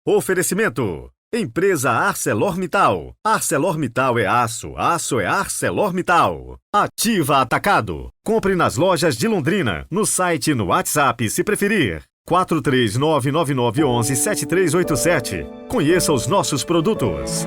Oferecimento: Empresa ArcelorMittal. ArcelorMittal é aço, aço é ArcelorMittal. Ativa Atacado. Compre nas lojas de Londrina, no site e no WhatsApp se preferir. 43999117387. Conheça os nossos produtos.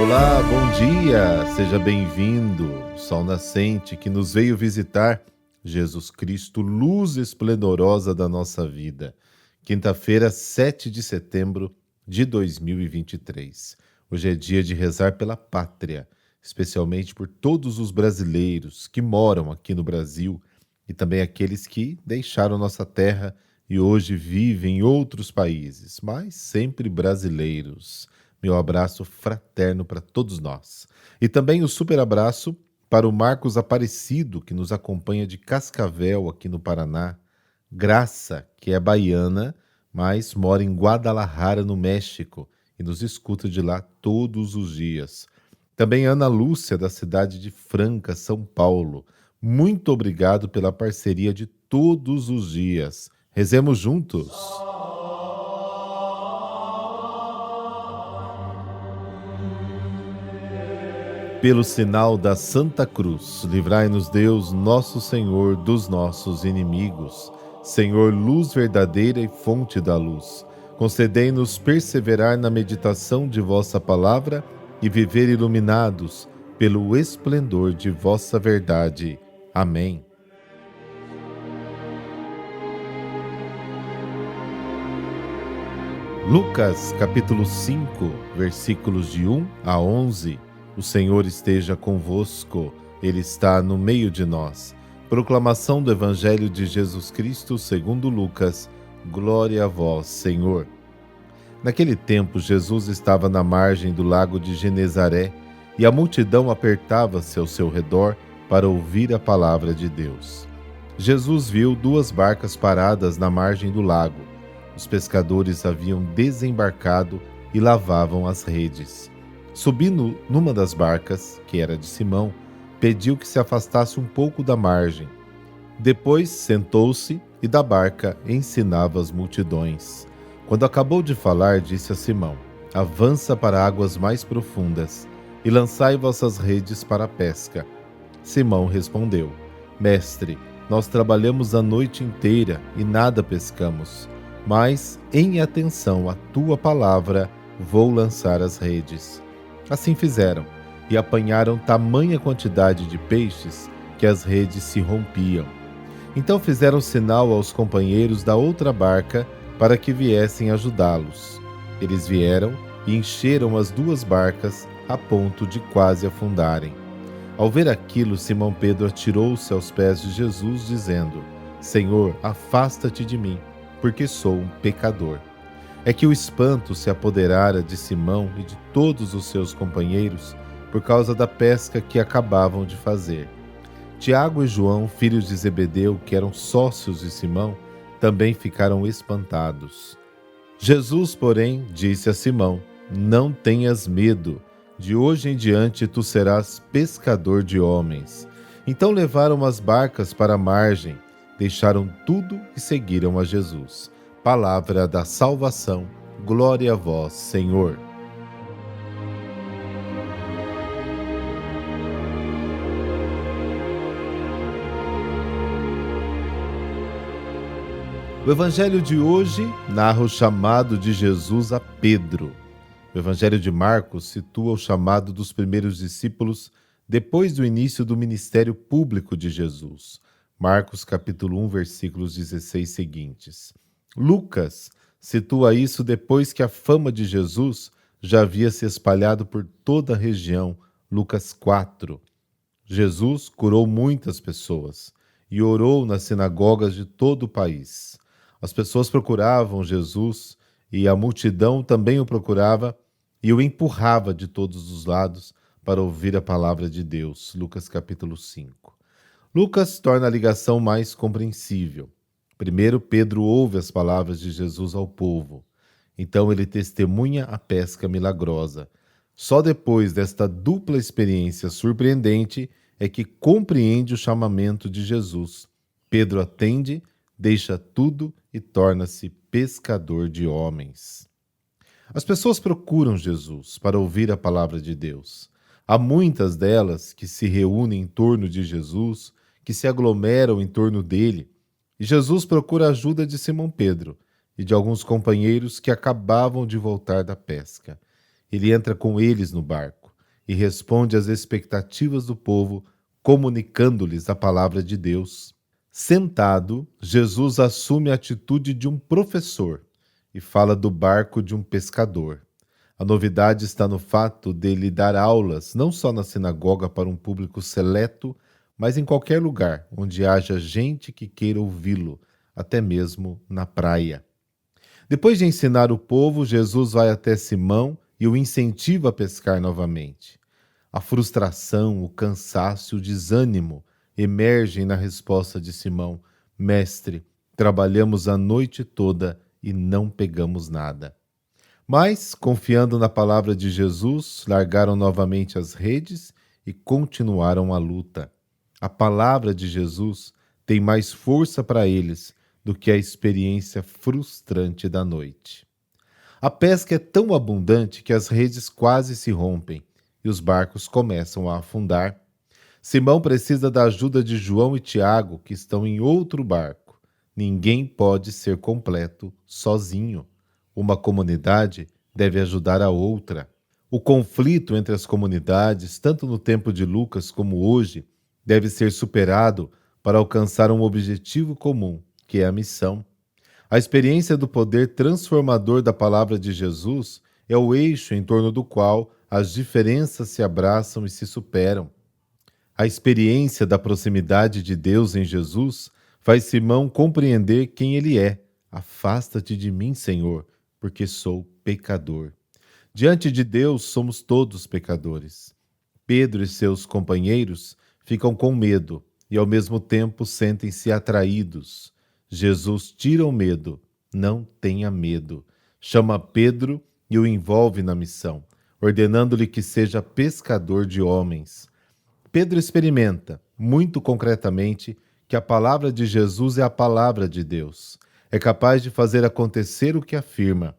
Olá, bom dia, seja bem-vindo. Sol nascente que nos veio visitar, Jesus Cristo, luz esplendorosa da nossa vida. Quinta-feira, 7 de setembro de 2023. Hoje é dia de rezar pela pátria, especialmente por todos os brasileiros que moram aqui no Brasil e também aqueles que deixaram nossa terra e hoje vivem em outros países, mas sempre brasileiros. Meu abraço fraterno para todos nós. E também o super abraço para o Marcos Aparecido, que nos acompanha de Cascavel, aqui no Paraná. Graça, que é baiana, mas mora em Guadalajara, no México, e nos escuta de lá todos os dias. Também Ana Lúcia, da cidade de Franca, São Paulo. Muito obrigado pela parceria de todos os dias. Rezemos juntos. Pelo sinal da Santa Cruz, livrai-nos Deus, nosso Senhor, dos nossos inimigos. Senhor, luz verdadeira e fonte da luz, concedei-nos perseverar na meditação de vossa palavra e viver iluminados pelo esplendor de vossa verdade. Amém. Lucas, capítulo 5, versículos de 1 a 11. O Senhor esteja convosco, Ele está no meio de nós. Proclamação do Evangelho de Jesus Cristo segundo Lucas. Glória a vós, Senhor. Naquele tempo, Jesus estava na margem do lago de Genezaré e a multidão apertava-se ao seu redor para ouvir a palavra de Deus. Jesus viu duas barcas paradas na margem do lago. Os pescadores haviam desembarcado e lavavam as redes. Subindo numa das barcas, que era de Simão, pediu que se afastasse um pouco da margem. Depois sentou-se e da barca ensinava as multidões. Quando acabou de falar, disse a Simão: avança para águas mais profundas e lançai vossas redes para a pesca. Simão respondeu: Mestre, nós trabalhamos a noite inteira e nada pescamos, mas, em atenção à tua palavra, vou lançar as redes. Assim fizeram, e apanharam tamanha quantidade de peixes que as redes se rompiam. Então fizeram sinal aos companheiros da outra barca para que viessem ajudá-los. Eles vieram e encheram as duas barcas a ponto de quase afundarem. Ao ver aquilo, Simão Pedro atirou-se aos pés de Jesus, dizendo: Senhor, afasta-te de mim, porque sou um pecador. É que o espanto se apoderara de Simão e de todos os seus companheiros por causa da pesca que acabavam de fazer. Tiago e João, filhos de Zebedeu, que eram sócios de Simão, também ficaram espantados. Jesus, porém, disse a Simão: Não tenhas medo, de hoje em diante tu serás pescador de homens. Então levaram as barcas para a margem, deixaram tudo e seguiram a Jesus. Palavra da salvação, glória a vós, Senhor. O Evangelho de hoje narra o chamado de Jesus a Pedro. O Evangelho de Marcos situa o chamado dos primeiros discípulos depois do início do ministério público de Jesus. Marcos capítulo 1, versículos 16 seguintes. Lucas situa isso depois que a fama de Jesus já havia se espalhado por toda a região. Lucas 4. Jesus curou muitas pessoas e orou nas sinagogas de todo o país. As pessoas procuravam Jesus e a multidão também o procurava e o empurrava de todos os lados para ouvir a palavra de Deus. Lucas capítulo 5. Lucas torna a ligação mais compreensível. Primeiro, Pedro ouve as palavras de Jesus ao povo. Então ele testemunha a pesca milagrosa. Só depois desta dupla experiência surpreendente é que compreende o chamamento de Jesus. Pedro atende, deixa tudo e torna-se pescador de homens. As pessoas procuram Jesus para ouvir a palavra de Deus. Há muitas delas que se reúnem em torno de Jesus, que se aglomeram em torno dele, e Jesus procura a ajuda de Simão Pedro e de alguns companheiros que acabavam de voltar da pesca. Ele entra com eles no barco e responde às expectativas do povo, comunicando-lhes a palavra de Deus. Sentado, Jesus assume a atitude de um professor e fala do barco de um pescador. A novidade está no fato dele dar aulas não só na sinagoga para um público seleto, mas em qualquer lugar onde haja gente que queira ouvi-lo, até mesmo na praia. Depois de ensinar o povo, Jesus vai até Simão e o incentiva a pescar novamente. A frustração, o cansaço, o desânimo emergem na resposta de Simão: Mestre, trabalhamos a noite toda e não pegamos nada. Mas, confiando na palavra de Jesus, largaram novamente as redes e continuaram a luta. A palavra de Jesus tem mais força para eles do que a experiência frustrante da noite. A pesca é tão abundante que as redes quase se rompem e os barcos começam a afundar. Simão precisa da ajuda de João e Tiago, que estão em outro barco. Ninguém pode ser completo sozinho. Uma comunidade deve ajudar a outra. O conflito entre as comunidades, tanto no tempo de Lucas como hoje, deve ser superado para alcançar um objetivo comum, que é a missão. A experiência do poder transformador da palavra de Jesus é o eixo em torno do qual as diferenças se abraçam e se superam. A experiência da proximidade de Deus em Jesus faz Simão compreender quem ele é. Afasta-te de mim, Senhor, porque sou pecador. Diante de Deus somos todos pecadores. Pedro e seus companheiros ficam com medo e ao mesmo tempo sentem-se atraídos. Jesus tira o medo. Não tenha medo. Chama Pedro e o envolve na missão, ordenando-lhe que seja pescador de homens. Pedro experimenta, muito concretamente, que a palavra de Jesus é a palavra de Deus. É capaz de fazer acontecer o que afirma.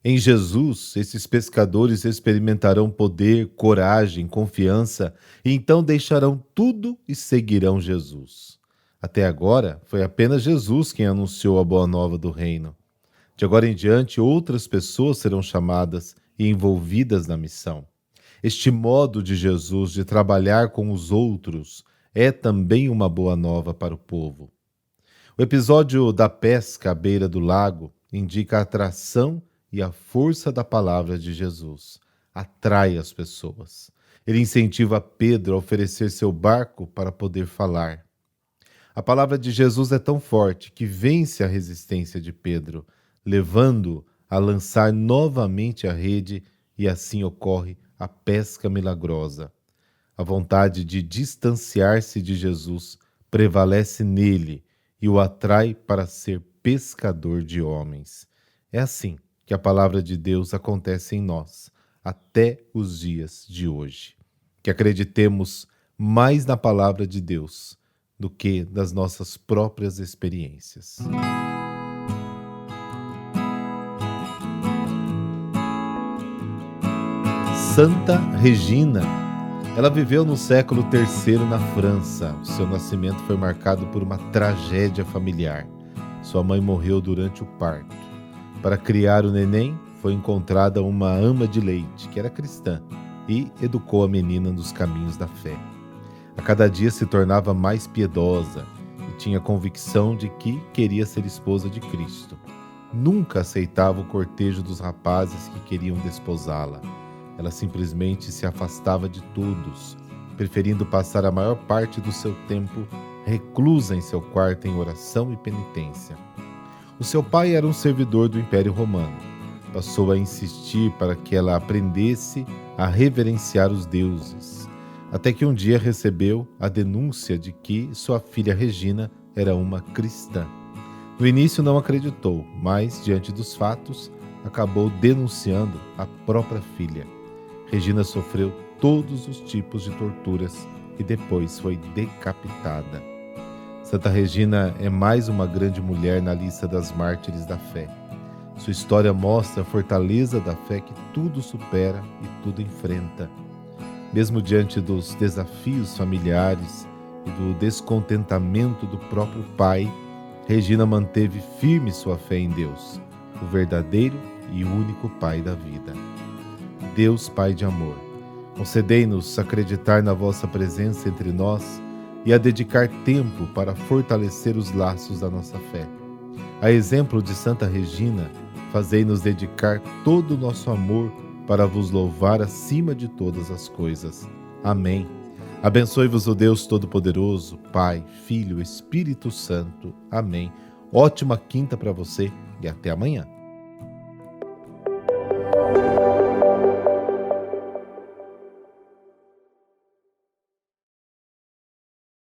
Em Jesus, esses pescadores experimentarão poder, coragem, confiança, e então deixarão tudo e seguirão Jesus. Até agora, foi apenas Jesus quem anunciou a boa nova do reino. De agora em diante, outras pessoas serão chamadas e envolvidas na missão. Este modo de Jesus de trabalhar com os outros é também uma boa nova para o povo. O episódio da pesca à beira do lago indica a atração e a força da palavra de Jesus. Atrai as pessoas. Ele incentiva Pedro a oferecer seu barco para poder falar. A palavra de Jesus é tão forte que vence a resistência de Pedro, levando-o a lançar novamente a rede, e assim ocorre a pesca milagrosa. A vontade de distanciar-se de Jesus prevalece nele e o atrai para ser pescador de homens. É assim que a palavra de Deus acontece em nós, até os dias de hoje. Que acreditemos mais na palavra de Deus do que nas nossas próprias experiências. Santa Regina. Ela viveu no século III na França. O seu nascimento foi marcado por uma tragédia familiar. Sua mãe morreu durante o parto. Para criar o neném, foi encontrada uma ama de leite, que era cristã, e educou a menina nos caminhos da fé. A cada dia se tornava mais piedosa e tinha convicção de que queria ser esposa de Cristo. Nunca aceitava o cortejo dos rapazes que queriam desposá-la. Ela simplesmente se afastava de todos, preferindo passar a maior parte do seu tempo reclusa em seu quarto em oração e penitência. O seu pai era um servidor do Império Romano. Passou a insistir para que ela aprendesse a reverenciar os deuses, até que um dia recebeu a denúncia de que sua filha Regina era uma cristã. No início não acreditou, mas, diante dos fatos, acabou denunciando a própria filha. Regina sofreu todos os tipos de torturas e depois foi decapitada. Santa Regina é mais uma grande mulher na lista das mártires da fé. Sua história mostra a fortaleza da fé que tudo supera e tudo enfrenta. Mesmo diante dos desafios familiares e do descontentamento do próprio pai, Regina manteve firme sua fé em Deus, o verdadeiro e único Pai da vida. Deus, Pai de amor, concedei-nos acreditar na vossa presença entre nós e a dedicar tempo para fortalecer os laços da nossa fé. A exemplo de Santa Regina, fazei-nos dedicar todo o nosso amor para vos louvar acima de todas as coisas. Amém. Abençoe-vos o Deus Todo-Poderoso, Pai, Filho, Espírito Santo. Amém. Ótima quinta para você e até amanhã.